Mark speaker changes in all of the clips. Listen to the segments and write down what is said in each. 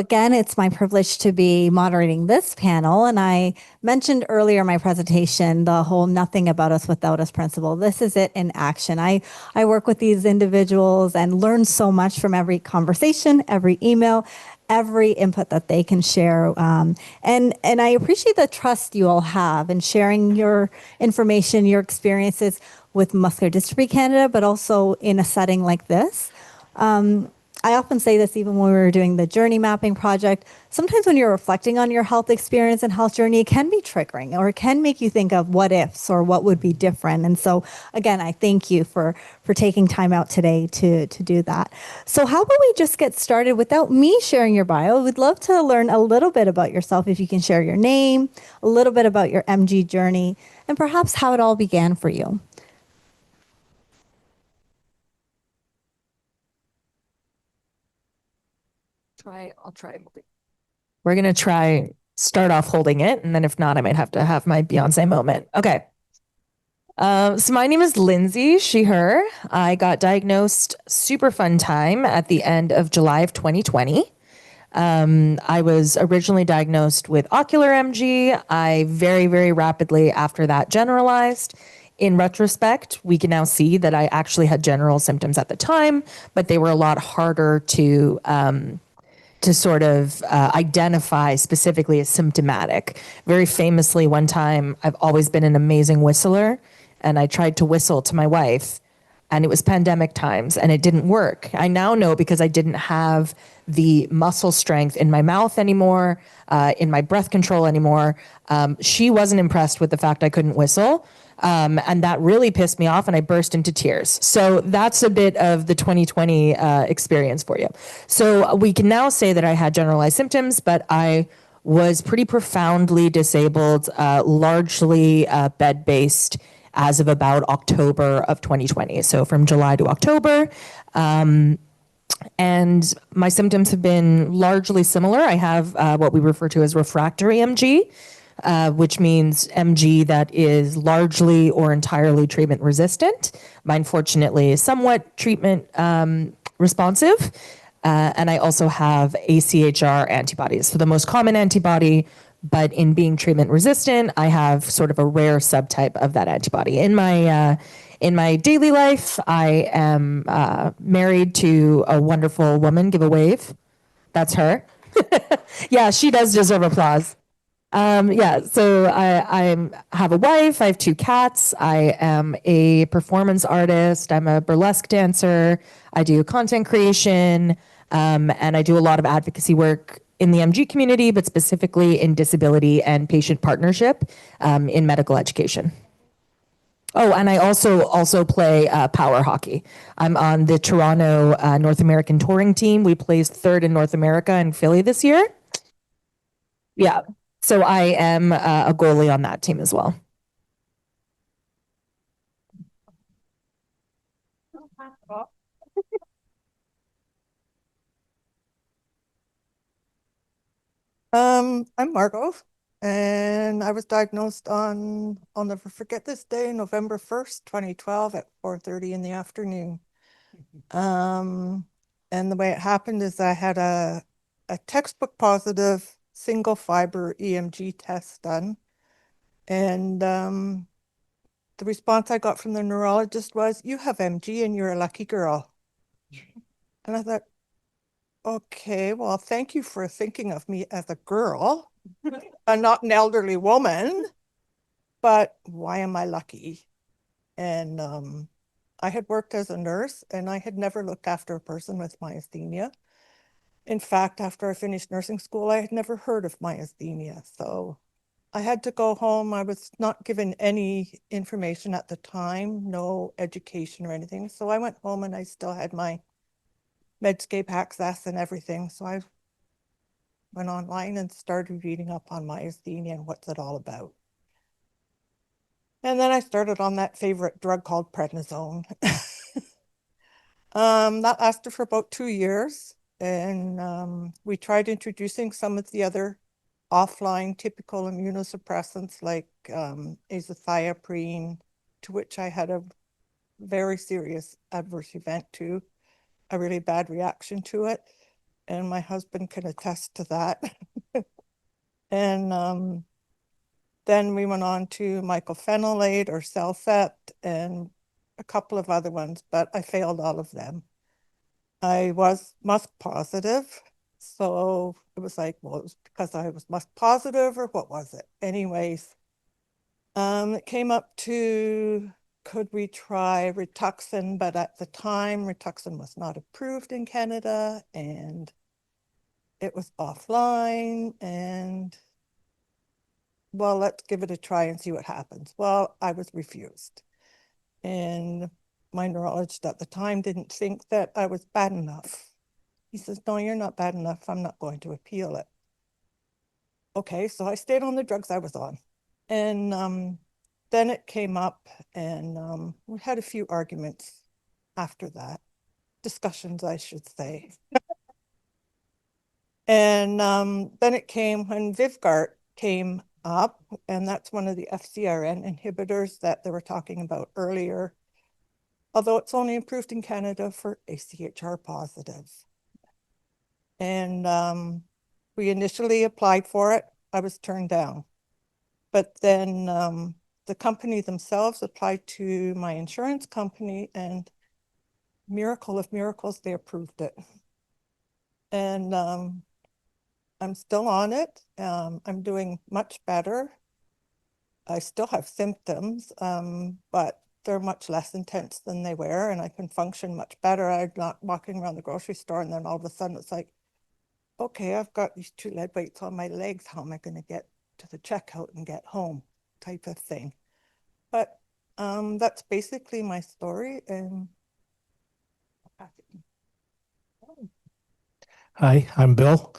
Speaker 1: Again, it's my privilege to be moderating this panel. And I mentioned earlier in my presentation the whole nothing about us without us principle. This is it in action. I work with these individuals and learn so much from every conversation, every email, every input that they can share. And I appreciate the trust you all have in sharing your information, your experiences with Muscular Dystrophy Canada, but also in a setting like this. I often say this even when we were doing the journey mapping project. Sometimes when you're reflecting on your health experience and health journey, it can be triggering or it can make you think of what ifs or what would be different. And so again, I thank you for taking time out today to do that. So how about we just get started without me sharing your bio? We'd love to learn a little bit about yourself. If you can share your name, a little bit about your MG journey, and perhaps how it all began for you.
Speaker 2: I'll try. We're going to try start off holding it, and then if not, I might have to have my Beyonce moment. Okay. So my name is Lindsay, she, her. I got diagnosed super fun time at the end of July of 2020. I was originally diagnosed with ocular MG. I very, very rapidly after that generalized. In retrospect, we can now see that I actually had general symptoms at the time, but they were a lot harder to sort of identify specifically as symptomatic. Very famously, one time, I've always been an amazing whistler, and I tried to whistle to my wife, and it was pandemic times, and it didn't work. I now know because I didn't have the muscle strength in my mouth anymore, in my breath control anymore. She wasn't impressed with the fact I couldn't whistle. And that really pissed me off and I burst into tears. So that's a bit of the 2020 experience for you. So we can now say that I had generalized symptoms, but I was pretty profoundly disabled, largely bed-based as of about October of 2020. So from July to October. And my symptoms have been largely similar. I have what we refer to as refractory MG, which means MG that is largely or entirely treatment resistant. Mine, fortunately, is somewhat treatment responsive. And I also have AChR antibodies. So the most common antibody, but in being treatment resistant, I have sort of a rare subtype of that antibody. In my daily life, I am married to a wonderful woman. Give a wave. That's her. Yeah, she does deserve applause. Yeah, so I have a wife, I have 2 cats, I am a performance artist, I'm a burlesque dancer, I do content creation, and I do a lot of advocacy work in the MG community, but specifically in disability and patient partnership in medical education. Oh, and I also play power hockey. I'm on the Toronto North American touring team. We placed 3rd in North America in Philly this year. Yeah. So I am a goalie on that team as well.
Speaker 3: I'm Margo, and I was diagnosed on, I'll never forget this day, November 1st, 2012 at 4:30 in the afternoon. And the way it happened is I had a textbook positive single fiber EMG test done. And the response I got from the neurologist was, "You have MG and you're a lucky girl." And I thought, okay, well, thank you for thinking of me as a girl and not an elderly woman, but why am I lucky? And I had worked as a nurse and I had never looked after a person with myasthenia. In fact, after I finished nursing school, I had never heard of myasthenia. So I had to go home. I was not given any information at the time, no education or anything. So I went home and I still had my Medscape access and everything. So I went online and started reading up on myasthenia and what's it all about. And then I started on that favorite drug called prednisone. That lasted for about 2 years. And we tried introducing some of the other offline typical immunosuppressants like azathioprine, to which I had a very serious adverse event to, a really bad reaction to it. and my husband can attest to that. And then we went on to mycophenolate or Cellcept and a couple of other ones, but I failed all of them. I was MuSK positive, so it was like, well, it was because I was MuSK positive, or what was it? Anyways, it came up to, could we try Rituxan? But at the time, Rituxan was not approved in Canada, and it was offline, and well, let's give it a try and see what happens. Well, I was refused. And my neurologist at the time didn't think that I was bad enough. He says, no, you're not bad enough. I'm not going to appeal it. Okay, so I stayed on the drugs I was on. And then it came up, and we had a few arguments after that. Discussions, I should say. And then it came when Vyvgart came up, and that's one of the FcRn inhibitors that they were talking about earlier, although it's only approved in Canada for AChR positive. And we initially applied for it. I was turned down. But then the company themselves applied to my insurance company, and miracle of miracles, they approved it. And I'm still on it. I'm doing much better. I still have symptoms, but they're much less intense than they were, and I can function much better. I'm not walking around the grocery store, and then all of a sudden it's like, okay, I've got these 2 lead weights on my legs. How am I going to get to the checkout and get home, type of thing. But that's basically my story. And
Speaker 4: Hi, I'm Bill.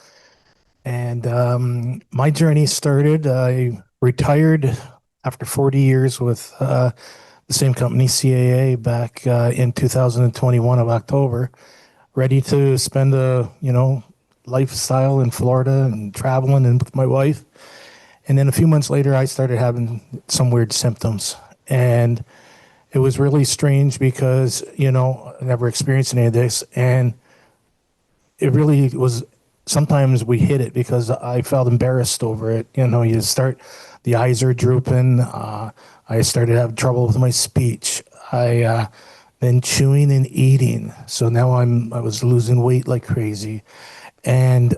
Speaker 4: And my journey started, I retired after 40 years with the same company, CAA, back in 2021 of October, ready to spend a, lifestyle in Florida and traveling and with my wife. And then a few months later, I started having some weird symptoms. And it was really strange because, I never experienced any of this. And it really was, sometimes we hit it because I felt embarrassed over it. The eyes are drooping. I started having trouble with my speech. I been chewing and eating. So now I was losing weight like crazy. And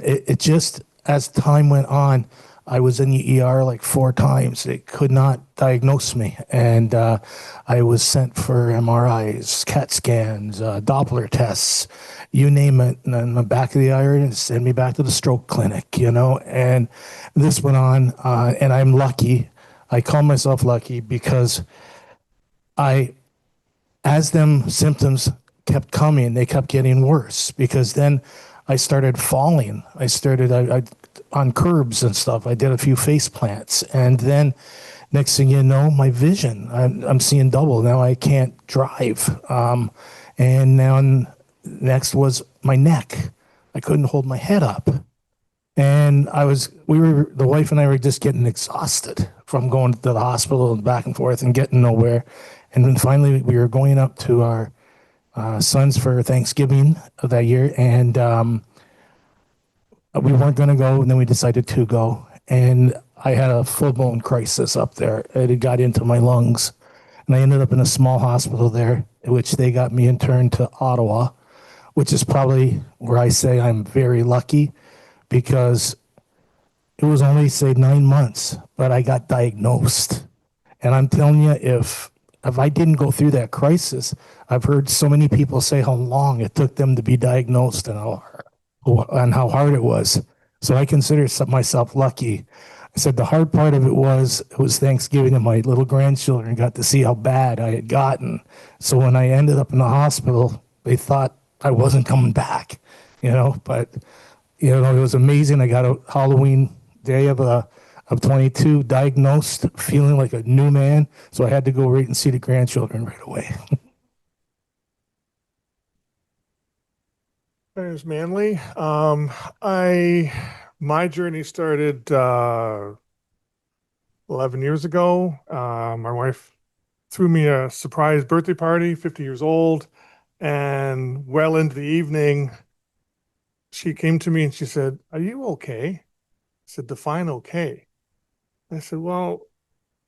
Speaker 4: it just, as time went on, I was in the ER like 4 times. They could not diagnose me. And I was sent for MRIs, CAT scans, Doppler tests, you name it. And then the back of the iron, send me back to the stroke clinic, And this went on, and I'm lucky. I call myself lucky because as them symptoms kept coming, they kept getting worse, because then I started falling. I on curbs and stuff. I did a few face plants, and then next thing you know, my vision, I'm seeing double. Now I can't drive. And now next was my neck. I couldn't hold my head up. And the wife and I were just getting exhausted from going to the hospital and back and forth and getting nowhere. And then finally we were going up to our sons for Thanksgiving of that year. And we weren't going to go, and then we decided to go. And I had a full-blown crisis up there. It had got into my lungs. And I ended up in a small hospital there, which they got me interned to Ottawa, which is probably where I say I'm very lucky, because it was only, say, 9 months, but I got diagnosed. And I'm telling you, if I didn't go through that crisis, I've heard so many people say how long it took them to be diagnosed and how hard it was. So I consider myself lucky. I said the hard part of it was Thanksgiving, and my little grandchildren got to see how bad I had gotten. So when I ended up in the hospital, they thought I wasn't coming back, but it was amazing. I got a Halloween day of 22, diagnosed, feeling like a new man. So I had to go right and see the grandchildren right away.
Speaker 5: My name is Manley. My journey started 11 years ago. My wife threw me a surprise birthday party, 50 years old, and well into the evening, she came to me and she said, "Are you okay?" I said, "Define okay." I said, "Well,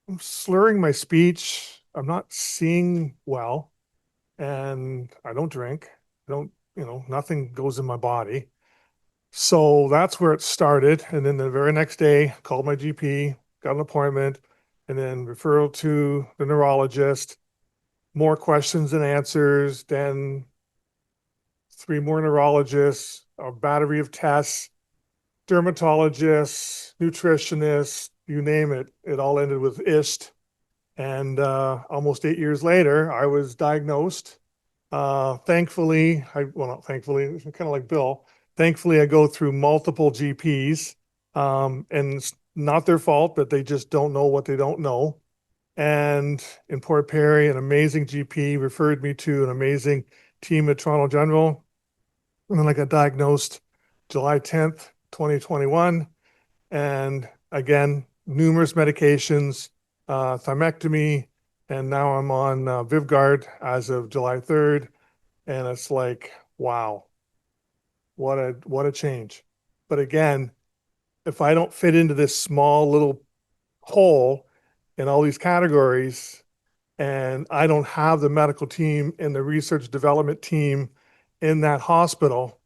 Speaker 5: I'm slurring my speech. I'm not seeing well, and I don't drink. I don't, nothing goes in my body." So that's where it started. And then the very next day, called my GP, got an appointment, and then referral to the neurologist, more questions and answers, then 3 more neurologists, a battery of tests, dermatologists, nutritionists, you name it. It all ended with IST. And almost 8 years later, I was diagnosed. Thankfully, well, not thankfully, it's kind of like Bill. Thankfully, I go through multiple GPs, and it's not their fault, but they just don't know what they don't know. And in Port Perry, an amazing GP referred me to an amazing team at Toronto General. And then I got diagnosed July 10th, 2021. And again, numerous medications, thymectomy, and now I'm on Vyvgart as of July 3rd. And it's like, wow, what a change. But again, if I don't fit into this small little hole in all these categories, and I don't have the medical team and the research development team in that hospital,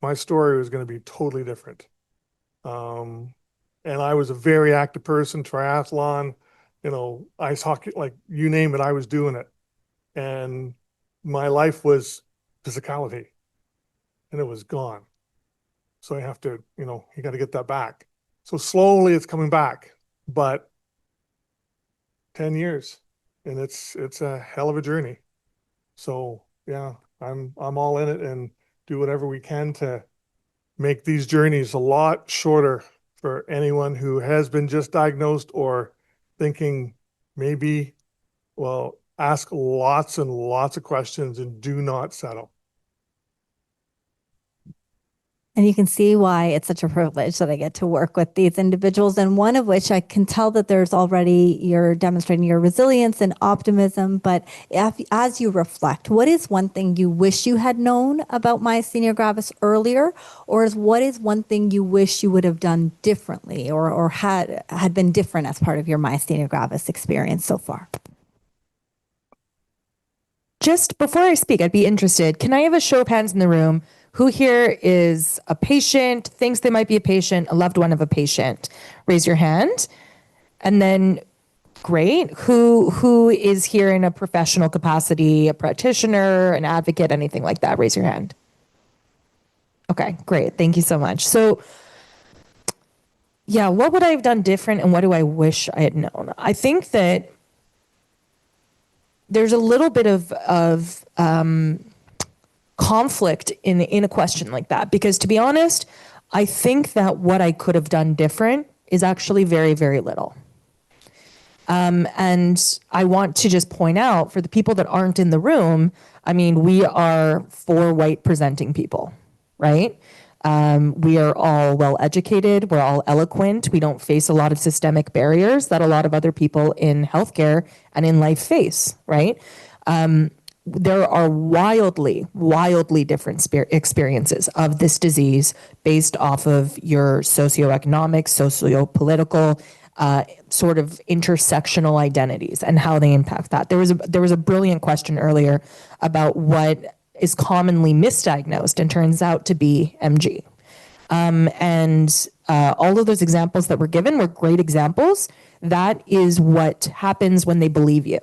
Speaker 5: my story was going to be totally different. And I was a very active person, triathlon, ice hockey, like you name it, I was doing it. And my life was physicality, and it was gone. So I have to, you got to get that back. So slowly it's coming back, but 10 years, and it's a hell of a journey. So yeah, I'm all in it, and do whatever we can to make these journeys a lot shorter for anyone who has been just diagnosed or thinking maybe. Well, ask lots and lots of questions and do not settle.
Speaker 1: And you can see why it's such a privilege that I get to work with these individuals, and one of which I can tell that there's already, you're demonstrating your resilience and optimism. But as you reflect, what is one thing you wish you had known about myasthenia gravis earlier, or what is one thing you wish you would have done differently, or had been different as part of your myasthenia gravis experience so far?
Speaker 2: Just before I speak, I'd be interested. Can I have a show of hands in the room? Who here is a patient, thinks they might be a patient, a loved one of a patient? Raise your hand. And then, great. Who is here in a professional capacity, a practitioner, an advocate, anything like that? Raise your hand. Okay, great. Thank you so much. So, yeah, what would I have done different, and what do I wish I had known? I think that there's a little bit of conflict in a question like that, because to be honest, I think that what I could have done different is actually very, very little. And I want to just point out, for the people that aren't in the room, I mean, we are 4 white presenting people, right? We are all well educated, we're all eloquent, we don't face a lot of systemic barriers that a lot of other people in healthcare and in life face, right? There are wildly different experiences of this disease based off of your socioeconomic, socio-political, sort of intersectional identities and how they impact that. There was a brilliant question earlier about what is commonly misdiagnosed and turns out to be MG. And all of those examples that were given were great examples. That is what happens when they believe you.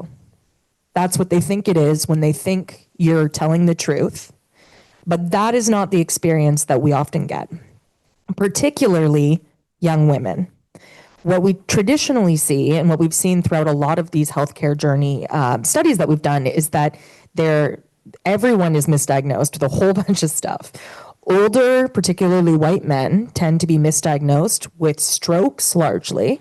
Speaker 2: That's what they think it is when they think you're telling the truth. But that is not the experience that we often get, particularly young women. What we traditionally see, and what we've seen throughout a lot of these healthcare journey studies that we've done, is that everyone is misdiagnosed with a whole bunch of stuff. Older, particularly white men, tend to be misdiagnosed with strokes largely,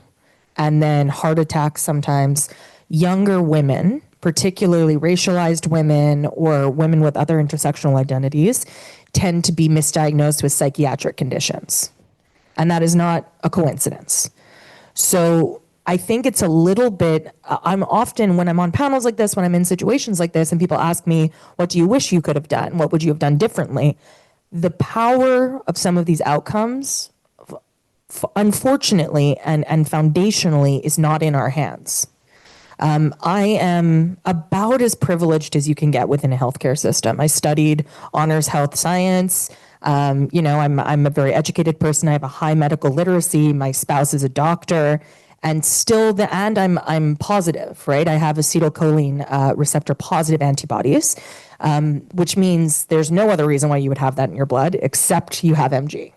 Speaker 2: and then heart attacks sometimes. Younger women, particularly racialized women or women with other intersectional identities, tend to be misdiagnosed with psychiatric conditions. And that is not a coincidence. So I think it's a little bit, I'm often, when I'm on panels like this, when I'm in situations like this, and people ask me, what do you wish you could have done? What would you have done differently? the power of some of these outcomes, unfortunately and foundationally, is not in our hands. I am about as privileged as you can get within a healthcare system. I studied honors health science. I'm a very educated person. I have a high medical literacy. My spouse is a doctor, and I'm positive, right? I have acetylcholine receptor positive antibodies, which means there's no other reason why you would have that in your blood except you have MG.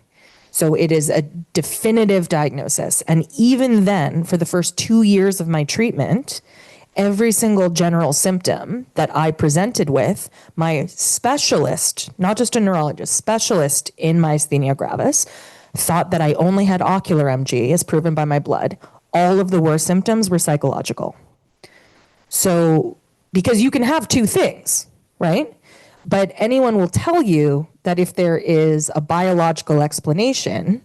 Speaker 2: So it is a definitive diagnosis. And even then, for the first 2 years of my treatment, every single general symptom that I presented with, my specialist, not just a neurologist, specialist in myasthenia gravis, thought that I only had ocular MG, as proven by my blood. All of the worst symptoms were psychological. So, because you can have two things, right? But anyone will tell you that if there is a biological explanation,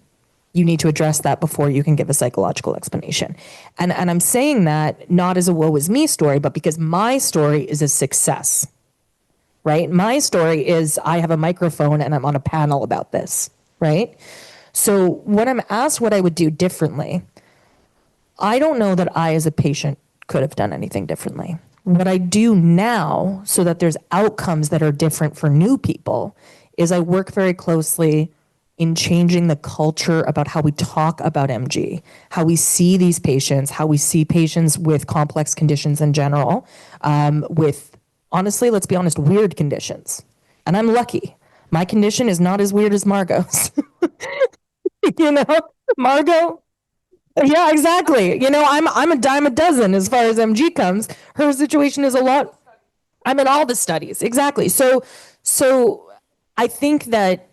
Speaker 2: you need to address that before you can give a psychological explanation. And I'm saying that not as a woe is me story, but because my story is a success, right? My story is I have a microphone and I'm on a panel about this, right? So when I'm asked what I would do differently, I don't know that I as a patient could have done anything differently. What I do now, so that there's outcomes that are different for new people, is I work very closely in changing the culture about how we talk about MG, how we see these patients, how we see patients with complex conditions in general, with, honestly, let's be honest, weird conditions. And I'm lucky. My condition is not as weird as Margo's. Margo, yeah, exactly. I'm a dime a dozen as far as MG comes. Her situation is a lot. I'm in all the studies. Exactly. So I think that,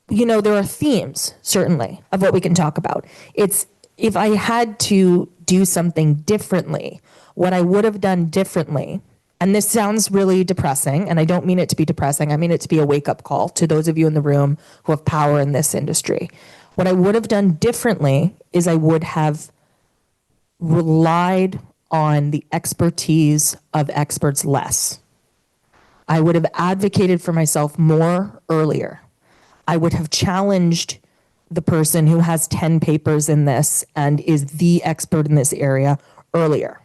Speaker 2: there are themes, certainly, of what we can talk about. It's, if I had to do something differently, what I would have done differently, and this sounds really depressing, and I don't mean it to be depressing, I mean it to be a wake-up call to those of you in the room who have power in this industry. What I would have done differently is I would have relied on the expertise of experts less. I would have advocated for myself more earlier. I would have challenged the person who has 10 papers in this and is the expert in this area earlier.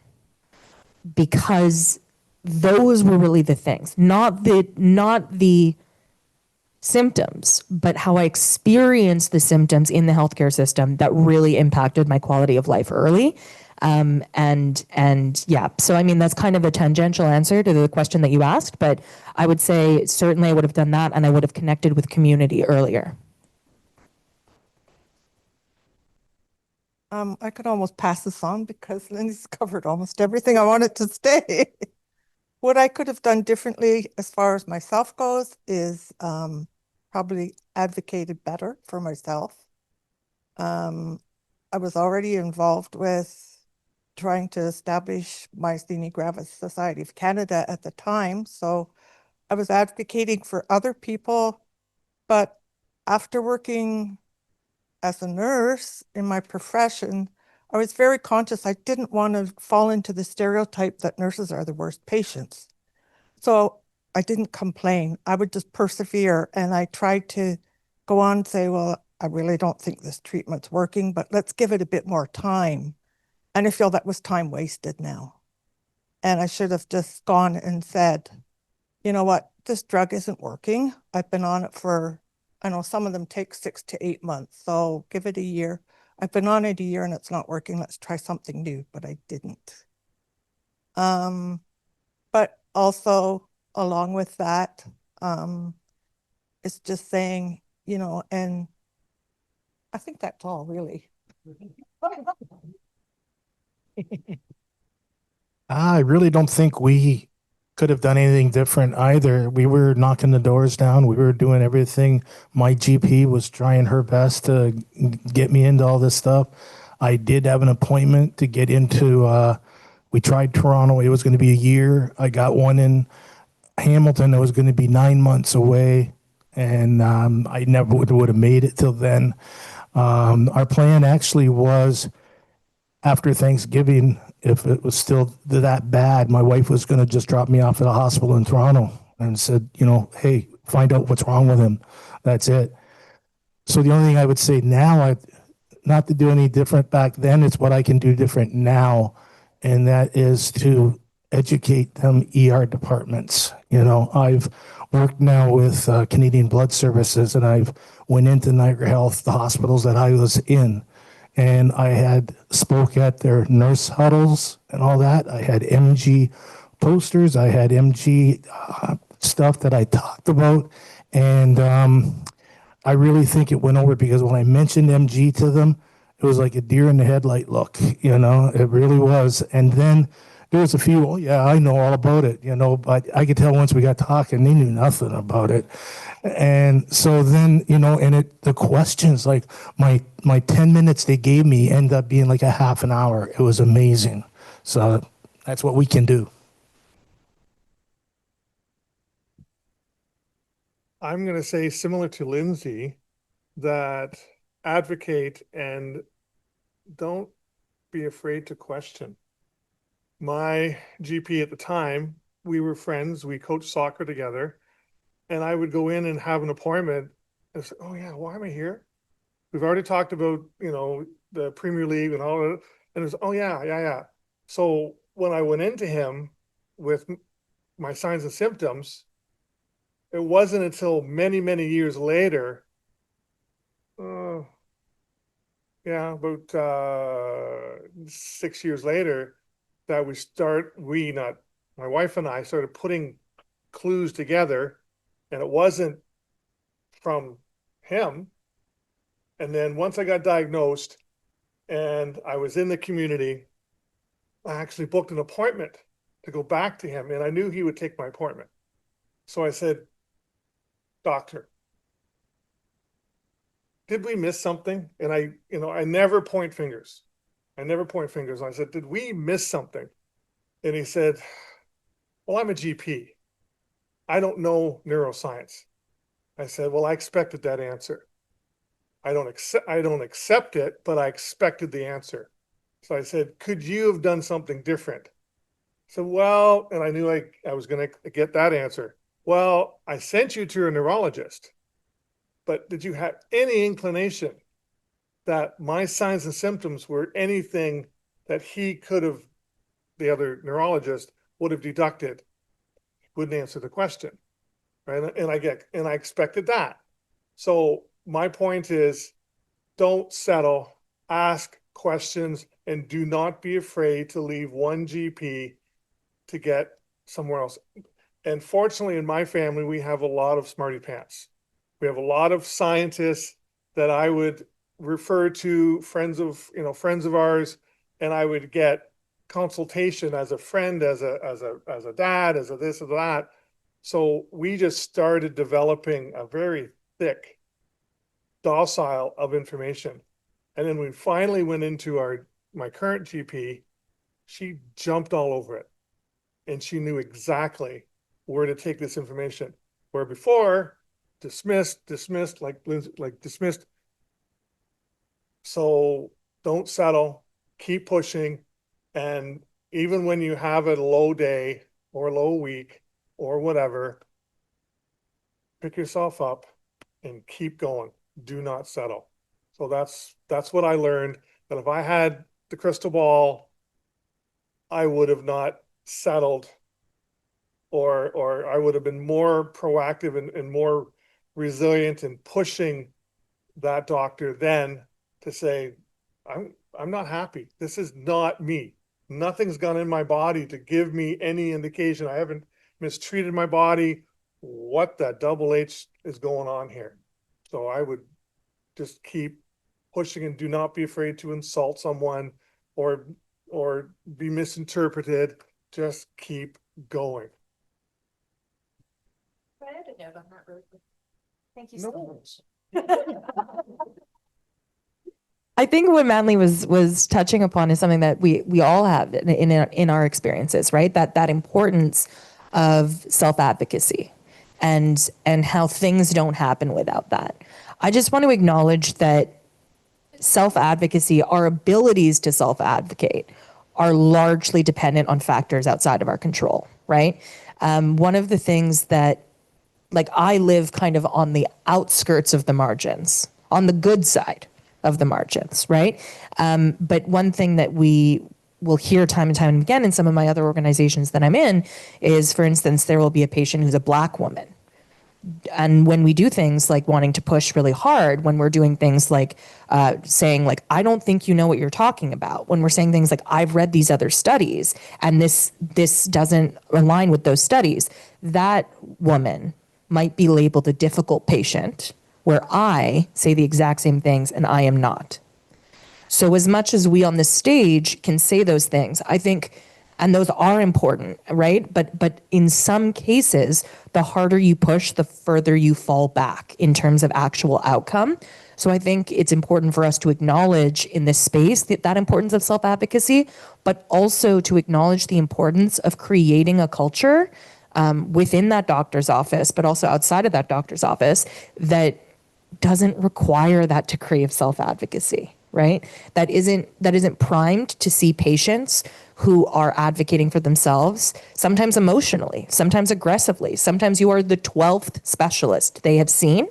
Speaker 2: Because those were really the things, not the symptoms, but how I experienced the symptoms in the healthcare system that really impacted my quality of life early. And yeah, so I mean, that's kind of a tangential answer to the question that you asked, but I would say certainly I would have done that, and I would have connected with community earlier.
Speaker 3: I could almost pass this on because Lindsay's covered almost everything I wanted to say. What I could have done differently as far as myself goes is probably advocated better for myself. I was already involved with trying to establish Myasthenia Gravis Society of Canada at the time, so I was advocating for other people, but after working as a nurse in my profession, I was very conscious I didn't want to fall into the stereotype that nurses are the worst patients. So I didn't complain. I would just persevere, and I tried to go on and say, well, I really don't think this treatment's working, but let's give it a bit more time. And I feel that was time wasted now. And I should have just gone and said, you know what, this drug isn't working. I've been on it for, I know some of them take 6 to 8 months, so give it a year. I've been on it a year and it's not working. Let's try something new, but I didn't. But also along with that, it's just saying, and I think that's all really.
Speaker 4: I really don't think we could have done anything different either. We were knocking the doors down. We were doing everything. My GP was trying her best to get me into all this stuff. I did have an appointment to get into, we tried Toronto. It was going to be a year. I got one in Hamilton that was going to be 9 months away. And I never would have made it till then. Our plan actually was after Thanksgiving, if it was still that bad, my wife was going to just drop me off at a hospital in Toronto and said, hey, find out what's wrong with him. That's it. So the only thing I would say now, not to do any different back then, it's what I can do different now. And that is to educate them ER departments. You know, I've worked now with Canadian Blood Services, and I've went into Niagara Health, the hospitals that I was in, and I had spoke at their nurse huddles and all that. I had MG posters, I had MG stuff that I talked about, and I really think it went over because when I mentioned MG to them, it was like a deer in the headlight look, you know, it really was. And then there was a few, oh yeah, I know all about it, you know, but I could tell once we got talking, they knew nothing about it. And so then, you know, and the questions, like my 10 minutes they gave me ended up being like a half an hour. It was amazing. So that's what we can do.
Speaker 5: I'm going to say, similar to Lindsay, that advocate and don't be afraid to question. My GP at the time, we were friends, we coached soccer together, and I would go in and have an appointment and say, oh yeah, why am I here? We've already talked about, you know, the Premier League and all of it. And it's, oh yeah. So when I went into him with my signs and symptoms, it wasn't until many, many years later, about 6 years later, that my wife and I started putting clues together, and it wasn't from him. And then once I got diagnosed and I was in the community, I actually booked an appointment to go back to him, and I knew he would take my appointment. So I said, doctor, did we miss something? And I never point fingers. I said, did we miss something? And he said, well, I'm a GP. I don't know neuroscience. I said, well, I expected that answer. I don't accept it, but I expected the answer. So I said, could you have done something different? So, well, and I knew I was going to get that answer. Well, I sent you to a neurologist, but did you have any inclination that my signs and symptoms were anything that he could have, the other neurologist would have deducted? Wouldn't answer the question, right? And I expected that. So my point is, don't settle, ask questions, and do not be afraid to leave one GP to get somewhere else. And fortunately, in my family, we have a lot of smarty pants. We have a lot of scientists that I would refer to, friends of ours, and I would get consultation as a friend, as a dad, as a this or that. So we just started developing a very thick docile of information. And then we finally went into my current GP. She jumped all over it, and she knew exactly where to take this information. Where before, dismissed, like dismissed. So don't settle, keep pushing. And even when you have a low day or low week or whatever, pick yourself up and keep going. Do not settle. So that's what I learned, that if I had the crystal ball, I would have not settled, or I would have been more proactive and more resilient in pushing that doctor then to say, I'm not happy. This is not me. Nothing's gone in my body to give me any indication. I haven't mistreated my body. What the double H is going on here? So I would just keep pushing, and do not be afraid to insult someone or be misinterpreted. Just keep going.
Speaker 6: I had a note on that really quick. Thank you
Speaker 5: No.
Speaker 6: so much.
Speaker 2: I think what Manley was touching upon is something that we all have in our experiences, right? That importance of self-advocacy and how things don't happen without that. I just want to acknowledge that self-advocacy, our abilities to self-advocate, are largely dependent on factors outside of our control, right? One of the things that Like I live kind of on the outskirts of the margins, on the good side of the margins, right? But one thing that we will hear time and time again in some of my other organizations that I'm in is, for instance, there will be a patient who's a Black woman. And when we do things like wanting to push really hard, when we're doing things like saying like, I don't think you know what you're talking about, when we're saying things like, I've read these other studies and this doesn't align with those studies, that woman might be labeled a difficult patient, where I say the exact same things and I am not. So as much as we on this stage can say those things, I think, and those are important, right? But in some cases, the harder you push, the further you fall back in terms of actual outcome. So I think it's important for us to acknowledge in this space that importance of self-advocacy, but also to acknowledge the importance of creating a culture within that doctor's office, but also outside of that doctor's office, that doesn't require that to crave self-advocacy, right? That isn't primed to see patients who are advocating for themselves, sometimes emotionally, sometimes aggressively. Sometimes you are the 12th specialist they have seen,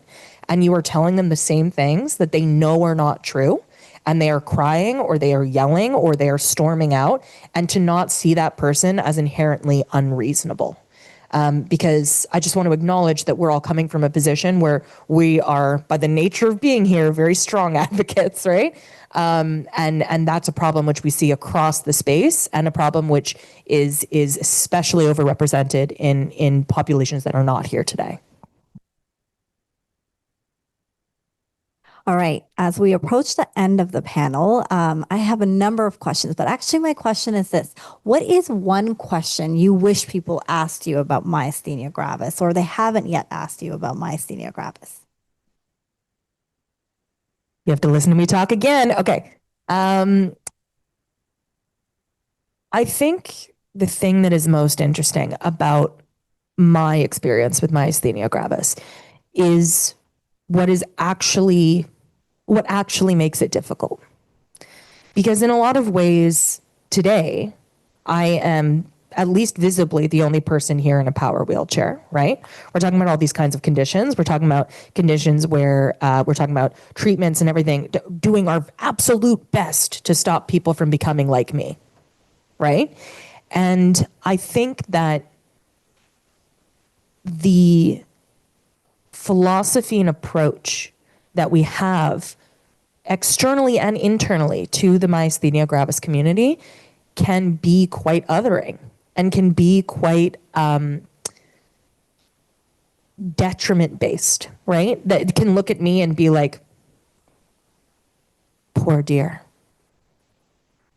Speaker 2: and you are telling them the same things that they know are not true, and they are crying or they are yelling or they are storming out, and to not see that person as inherently unreasonable. Because I just want to acknowledge that we're all coming from a position where we are, by the nature of being here, very strong advocates, right? And that's a problem which we see across the space, and a problem which is especially overrepresented in populations that are not here today.
Speaker 1: All right, as we approach the end of the panel, I have a number of questions, but actually my question is this: what is one question you wish people asked you about myasthenia gravis, or they haven't yet asked you about myasthenia gravis?
Speaker 2: You have to listen to me talk again. Okay. I think the thing that is most interesting about my experience with myasthenia gravis is what actually makes it difficult. Because in a lot of ways today, I am at least visibly the only person here in a power wheelchair, right? We're talking about all these kinds of conditions. We're talking about conditions where we're talking about treatments and everything, doing our absolute best to stop people from becoming like me, right? And I think that the philosophy and approach that we have externally and internally to the myasthenia gravis community can be quite othering and can be quite detriment based, right? That can look at me and be like, poor dear,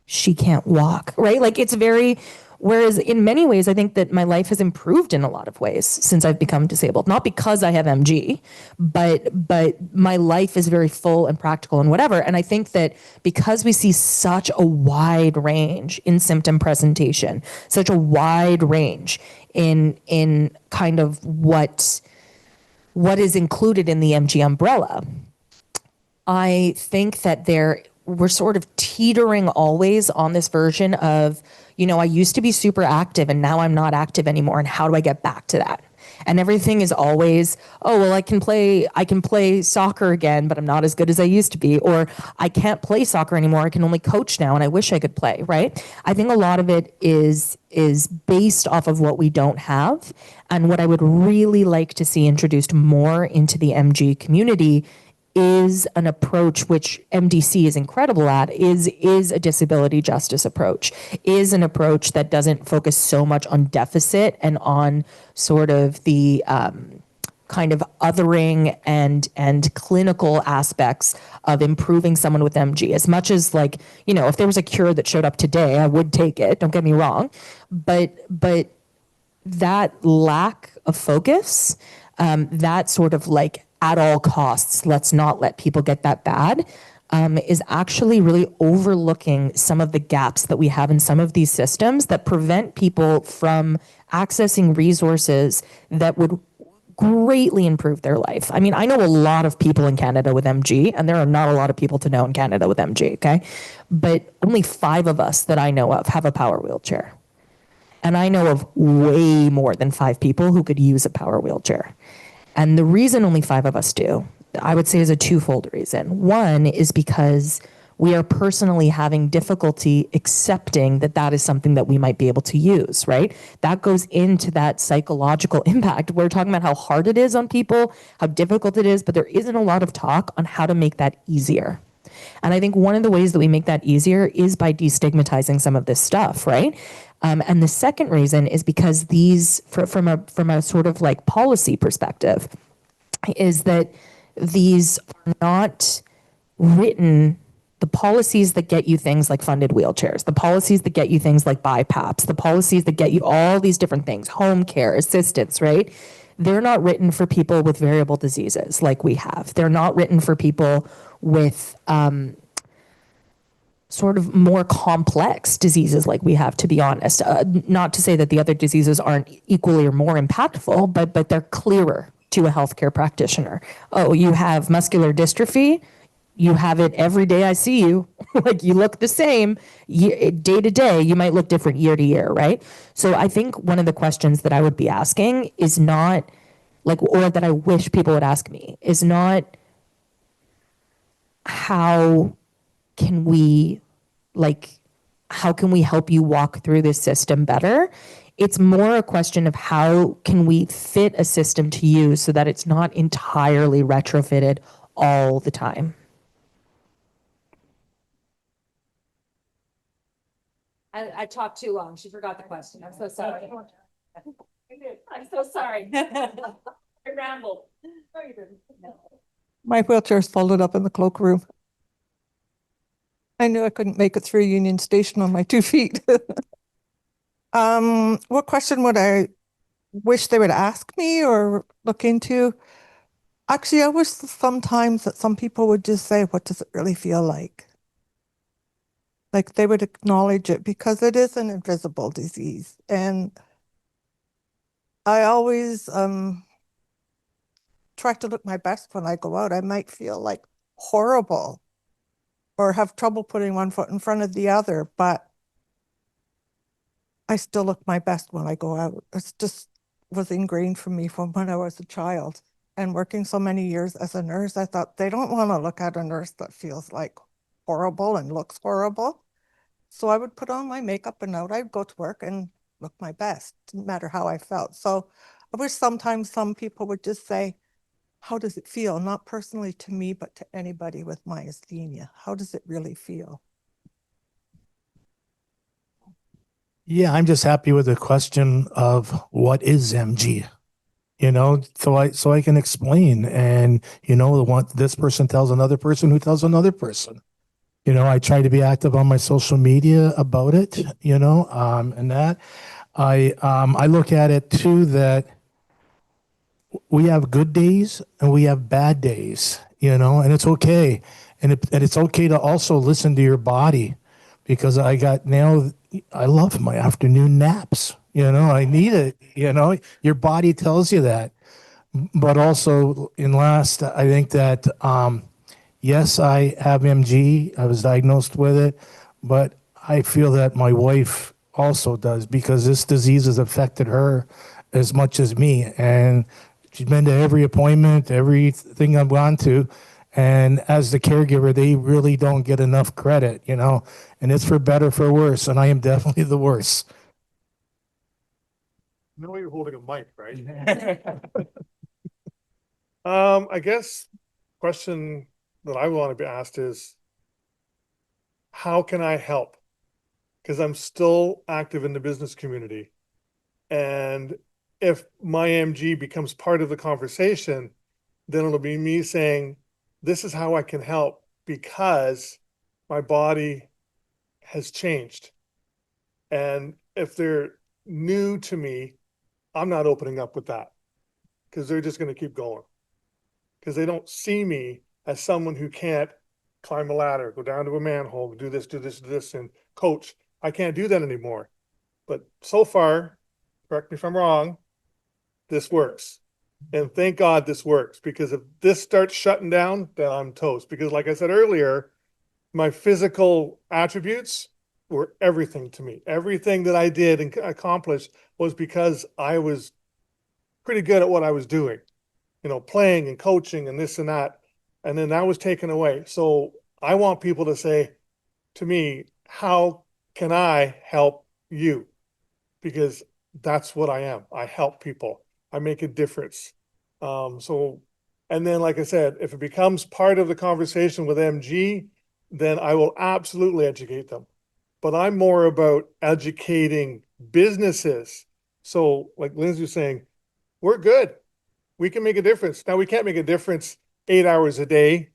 Speaker 2: she can't walk, right? Like it's very, whereas in many ways, I think that my life has improved in a lot of ways since I've become disabled, not because I have MG, but my life is very full and practical and whatever. And I think that because we see such a wide range in symptom presentation, such a wide range in kind of what is included in the MG umbrella, I think that we're sort of teetering always on this version of, I used to be super active and now I'm not active anymore. And how do I get back to that? And everything is always, oh, well, I can play soccer again, but I'm not as good as I used to be. Or I can't play soccer anymore. I can only coach now and I wish I could play, right? I think a lot of it is based off of what we don't have. And what I would really like to see introduced more into the MG community is an approach which MDC is incredible at, is a disability justice approach, is an approach that doesn't focus so much on deficit and on sort of the kind of othering and clinical aspects of improving someone with MG. As much as like, if there was a cure that showed up today, I would take it, don't get me wrong. But that lack of focus, that sort of like, at all costs, let's not let people get that bad, is actually really overlooking some of the gaps that we have in some of these systems that prevent people from accessing resources that would greatly improve their life. I mean, I know a lot of people in Canada with MG, and there are not a lot of people to know in Canada with MG, okay? But only 5 of us that I know of have a power wheelchair. And I know of way more than 5 people who could use a power wheelchair. And the reason only 5 of us do, I would say, is a twofold reason. One is because we are personally having difficulty accepting that that is something that we might be able to use, right? That goes into that psychological impact. We're talking about how hard it is on people, how difficult it is, but there isn't a lot of talk on how to make that easier. And I think one of the ways that we make that easier is by destigmatizing some of this stuff, right? And the second reason is because these, from a sort of like policy perspective, is that these are not written. The policies that get you things like funded wheelchairs, the policies that get you things like BiPAPs, the policies that get you all these different things, home care, assistance, right? They're not written for people with variable diseases like we have. They're not written for people with sort of more complex diseases like we have, to be honest. Not to say that the other diseases aren't equally or more impactful, but they're clearer to a healthcare practitioner. Oh, you have muscular dystrophy. You have it every day I see you. Like, you look the same day to day. You might look different year to year, right? So I think one of the questions that I would be asking is not like, or that I wish people would ask me, is not how can we help you walk through this system better? It's more a question of how can we fit a system to you so that it's not entirely retrofitted all the time. I talked too long. She forgot the question. I'm so sorry. I'm so sorry. I rambled. No, you didn't. No.
Speaker 3: My wheelchair's folded up in the cloakroom. I knew I couldn't make it through Union Station on my 2 feet. What question would I wish they would ask me or look into? Actually, I wish sometimes that some people would just say, what does it really feel like? Like they would acknowledge it, because it is an invisible disease. And I always try to look my best when I go out. I might feel like horrible or have trouble putting one foot in front of the other, but I still look my best when I go out. It's just was ingrained for me from when I was a child. And working so many years as a nurse, I thought they don't want to look at a nurse that feels like horrible and looks horrible. So I would put on my makeup and out. I'd go to work and look my best, no matter how I felt. So I wish sometimes some people would just say, how does it feel? Not personally to me, but to anybody with myasthenia. How does it really feel?
Speaker 4: Yeah, I'm just happy with the question of what is MG, so I can explain, and this person tells another person who tells another person. I try to be active on my social media about it, and that I look at it too, that we have good days and we have bad days, and it's okay. And it's okay to also listen to your body, because I love my afternoon naps. I need it. Your body tells you that. But also, I think that, yes, I have MG. I was diagnosed with it, but I feel that my wife also does, because this disease has affected her as much as me. And she's been to every appointment, everything I've gone to. And as the caregiver, they really don't get enough credit, and it's for better, for worse. And I am definitely the worst.
Speaker 5: No, you're holding a mic, right? I guess question that I want to be asked is, how can I help? Because I'm still active in the business community. And if my MG becomes part of the conversation, then it'll be me saying, this is how I can help, because my body has changed. And if they're new to me, I'm not opening up with that, because they're just going to keep going, because they don't see me as someone who can't climb a ladder, go down to a manhole, do this, and coach. I can't do that anymore. But so far, correct me if I'm wrong, this works. And thank God this works, because if this starts shutting down, then I'm toast. Because like I said earlier, my physical attributes were everything to me. Everything that I did and accomplished was because I was pretty good at what I was doing. playing and coaching and this and that. And then that was taken away. So I want people to say to me, how can I help you? Because that's what I am. I help people. I make a difference. And then, like I said, if it becomes part of the conversation with MG, then I will absolutely educate them. But I'm more about educating businesses. So like Lindsay was saying, we're good. We can make a difference. Now, we can't make a difference 8 hours a day,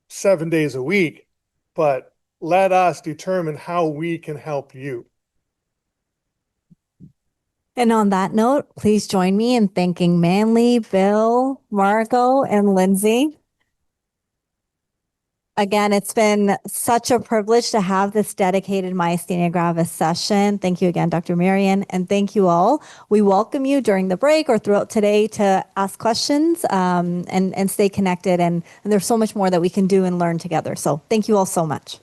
Speaker 5: 7 days a week, but let us determine how we can help you.
Speaker 1: And on that note, please join me in thanking Manley, Bill, Margo, and Lindsay. Again, it's been such a privilege to have this dedicated Myasthenia Gravis session. Thank you again, Dr. Marion, and thank you all. We welcome you during the break or throughout today to ask questions and stay connected. And there's so much more that we can do and learn together. So thank you all so much.